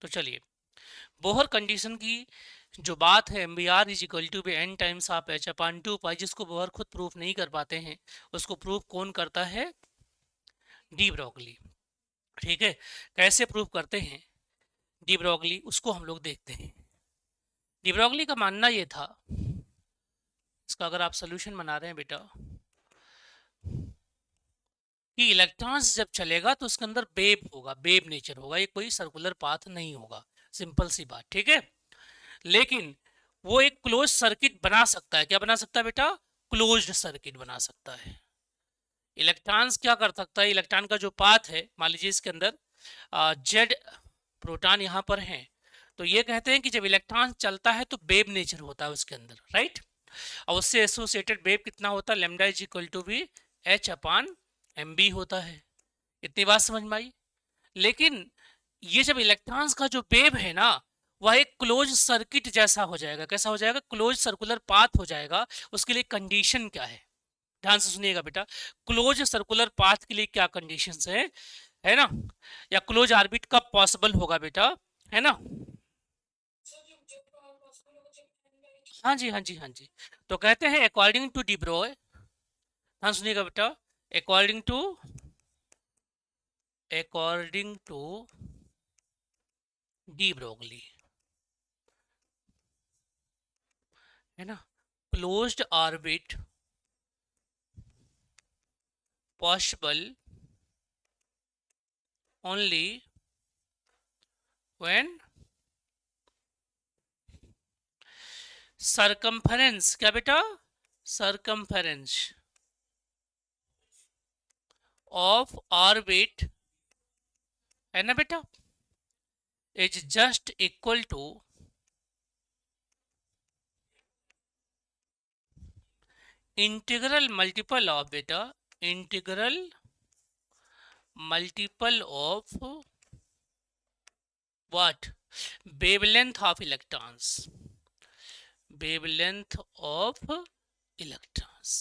तो चलिए, Bohr condition की जो बात है, M B R is equal to B N times of H upon 2 pi, जिसको बोहर खुद प्रूफ नहीं कर पाते हैं, उसको प्रूफ कौन करता है? De Broglie. ठीक है, कैसे प्रूफ करते हैं डी ब्रोगली, उसको हम लोग देखते हैं। डी ब्रोगली का मानना ये था, इसका अगर आप सोल्यूशन बना रहे हैं बेटा, कि इलेक्ट्रॉन्स जब चलेगा तो उसके अंदर बेब होगा, बेब नेचर होगा, ये कोई सर्कुलर पाथ नहीं होगा, सिंपल सी बात। ठीक है, लेकिन वो एक क्लोज सर्किट बना सकता है। क्या बना सकता है बेटा? क्लोज्ड सर्किट बना सकता है। इलेक्ट्रॉन्स क्या कर सकता है? इलेक्ट्रॉन का जो पाथ है, मान लीजिए इसके अंदर जेड प्रोटॉन यहाँ पर हैं, तो ये कहते हैं कि जब इलेक्ट्रॉन चलता है तो बेब नेचर होता है उसके अंदर, राइट। और उससे एसोसिएटेड बेब कितना होता है? लैम्डा इज इक्वल टू भी एच अपान एम बी होता है। इतनी बात समझ में आई? लेकिन ये जब इलेक्ट्रॉन्स का जो बेब है ना, वह एक क्लोज सर्किट जैसा हो जाएगा। कैसा हो जाएगा? क्लोज सर्कुलर पाथ हो जाएगा। उसके लिए कंडीशन क्या है? ध्यान से सुनिएगा बेटा, क्लोज सर्कुलर पाथ के लिए क्या कंडीशंस है ना, या क्लोज ऑर्बिट कब पॉसिबल होगा बेटा, है ना? हाँ जी, हाँ जी, हाँ जी। तो कहते हैं अकॉर्डिंग टू डी ब्रोय, ध्यान सुनिएगा बेटा, अकॉर्डिंग टू डी ब्रोगली, है ना, closed orbit possible only when circumference, क्या बेटा? circumference of orbit, है ना बेटा, is just equal to integral multiple of बेटा, integral multiple of what? wavelength of electrons, wavelength of electrons।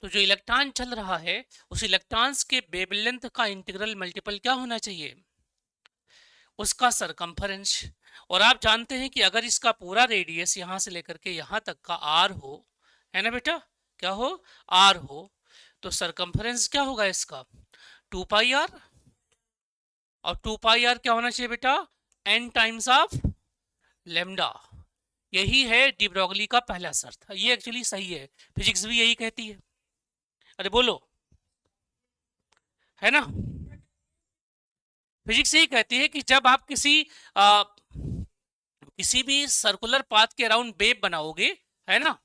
तो जो इलेक्ट्रॉन चल रहा है, उस इलेक्ट्रॉन्स के वेवलेंथ का इंटीग्रल मल्टीपल क्या होना चाहिए? उसका सरकमफरेंस। और आप जानते हैं कि अगर इसका पूरा रेडियस यहां से लेकर के यहां तक का आर हो, है ना बेटा, क्या हो? आर हो, तो सरकमफरेंस क्या होगा इसका? 2 पाई आर। और 2 पाई आर क्या होना चाहिए बेटा? N times of lambda. यही है डी ब्रोगली का पहला शर्त। ये एक्चुअली सही है, फिजिक्स भी यही कहती है। अरे बोलो, है ना? फिजिक्स यही कहती है कि जब आप किसी भी सर्कुलर पाथ के अराउंड वेव बनाओगे, है ना,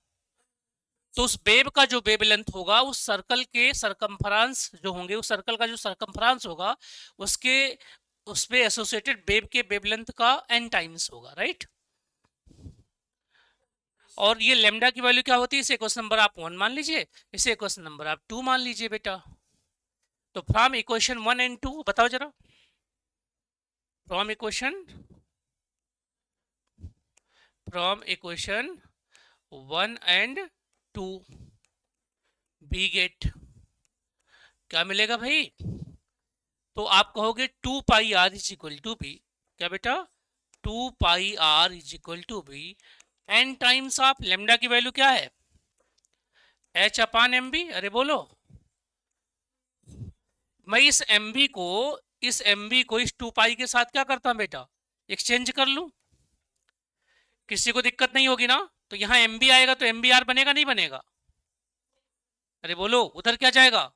तो उस वेव का जो वेवलेंथ होगा, उस सर्कल के सरकमफ्रांस जो होंगे, उस सर्कल का जो सरकमफ्रांस होगा, उसके उस पे एसोसिएटेड वेव के वेवलेंथ का n टाइम्स होगा, राइट। और ये लेमडा की वैल्यू क्या होती है? इसे क्वेश्चन नंबर आप 1 मान लीजिए, इसे क्वेश्चन नंबर आप 2 मान लीजिए बेटा। तो फ्रॉम इक्वेशन 1 एंड 2 बताओ जरा, from equation 1 and 2 B get क्या मिलेगा भाई? तो आप कहोगे 2 pi R is equal to B, क्या बेटा? 2 pi R is equal to B N times of lambda की वैल्यू क्या है? H upon M B. अरे बोलो, मैं इस 2 पाई के साथ क्या करता हूं बेटा? एक्सचेंज कर लूं। किसी को दिक्कत नहीं होगी ना? तो यहां एम बी आएगा तो एम बी आर बनेगा, नहीं बनेगा? अरे बोलो, उधर क्या जाएगा?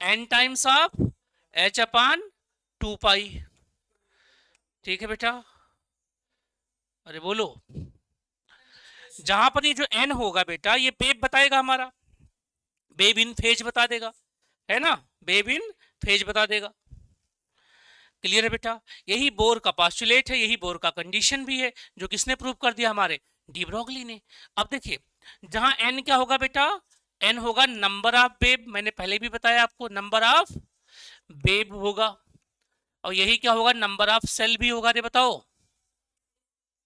N times of H upon 2 पाई। ठीक है बेटा? अरे बोलो, जहां पर ये जो एन होगा बेटा, ये वेव बताएगा हमारा, वेव इन फेज बता देगा, है ना, वेव इन फेज बता देगा। क्लियर है बेटा? यही बोर का पास्टुलेट है, यही बोर का कंडीशन भी है, जो किसने प्रूव कर दिया? हमारे डी ब्रोगली ने। अब देखिए, जहां एन क्या होगा बेटा? एन होगा नंबर ऑफ वेव, मैंने पहले भी बताया आपको, नंबर ऑफ वेव होगा। और यही क्या होगा? नंबर ऑफ सेल भी होगा। रे बताओ,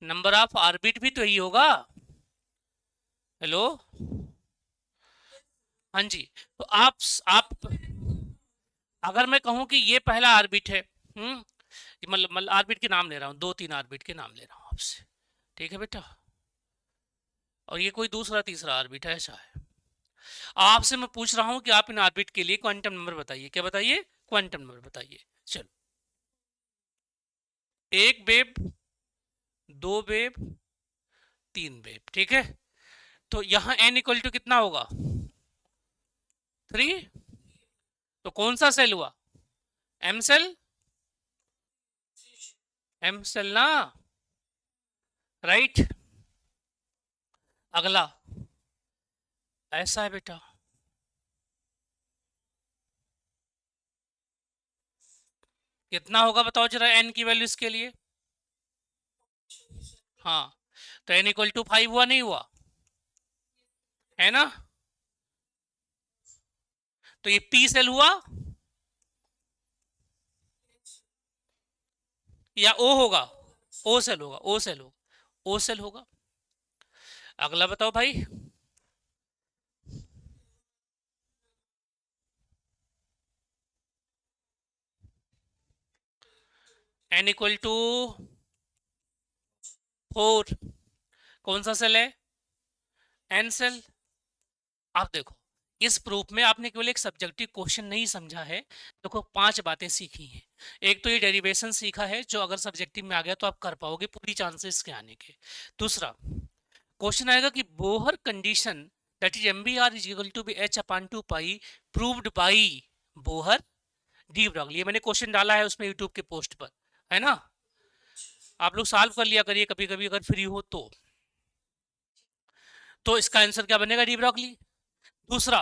नंबर ऑफ ऑर्बिट भी तो यही होगा। हेलो, हाँ जी। तो आप अगर मैं कहूं कि ये पहला ऑर्बिट है, मतलब ऑर्बिट के नाम ले रहा हूँ, 2-3 ऑर्बिट के नाम ले रहा हूँ आपसे, ठीक है बेटा। और ये कोई दूसरा तीसरा ऑर्बिट है, ऐसा है। आपसे मैं पूछ रहा हूं कि आप इन ऑर्बिट के लिए क्वांटम नंबर बताइए। क्या बताइए? क्वांटम नंबर बताइए। चलो, एक बेब, दो बेब, तीन बेब, ठीक है। तो यहां n इक्वल टू कितना होगा? 3। तो कौन सा सेल हुआ? m सेल, m सेल ना, राइट। अगला ऐसा है बेटा, कितना होगा बताओ जरा n की वैल्यू इसके लिए। हाँ, तो n इक्वल टू 5 हुआ, नहीं हुआ? है ना? तो ये p सेल हुआ या o होगा? o सेल होगा, o सेल होगा, o सेल होगा। अगला बताओ भाई। n इक्वल टू 4, कौन सा सेल है? n cell. आप देखो, इस प्रूफ में आपने केवल एक सब्जेक्टिव क्वेश्चन नहीं समझा है, देखो 5 बातें सीखी हैं। एक तो ये डेरिवेशन सीखा है, जो अगर सब्जेक्टिव में आ गया तो आप कर पाओगे, पूरी चांसेस के आने के। दूसरा क्वेश्चन आएगा कि Bohr condition that is MBR is equal to b h/2 pi proved by Bohr de Broglie. ये मैंने क्वेश्चन डाला है उसमें यूट्यूब के पोस्ट पर, है ना? आप लोग सॉल्व कर लिया करिए कभी कभी अगर फ्री हो तो इसका आंसर क्या बनेगा? De Broglie. दूसरा,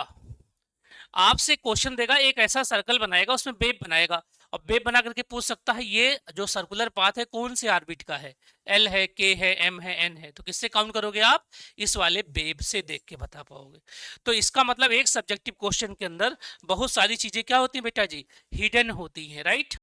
आपसे क्वेश्चन देगा, एक ऐसा सर्कल बनाएगा, उसमें बेब बनाएगा, और बेब बना करके पूछ सकता है ये जो सर्कुलर पाथ है कौन से ऑर्बिट का है? एल है, के है, एम है, एन है। तो किससे काउंट करोगे आप? इस वाले बेब से देख के बता पाओगे। तो इसका मतलब एक सब्जेक्टिव क्वेश्चन के अंदर बहुत सारी चीजें क्या होती हैं बेटा जी? हिडन होती हैं, राइट।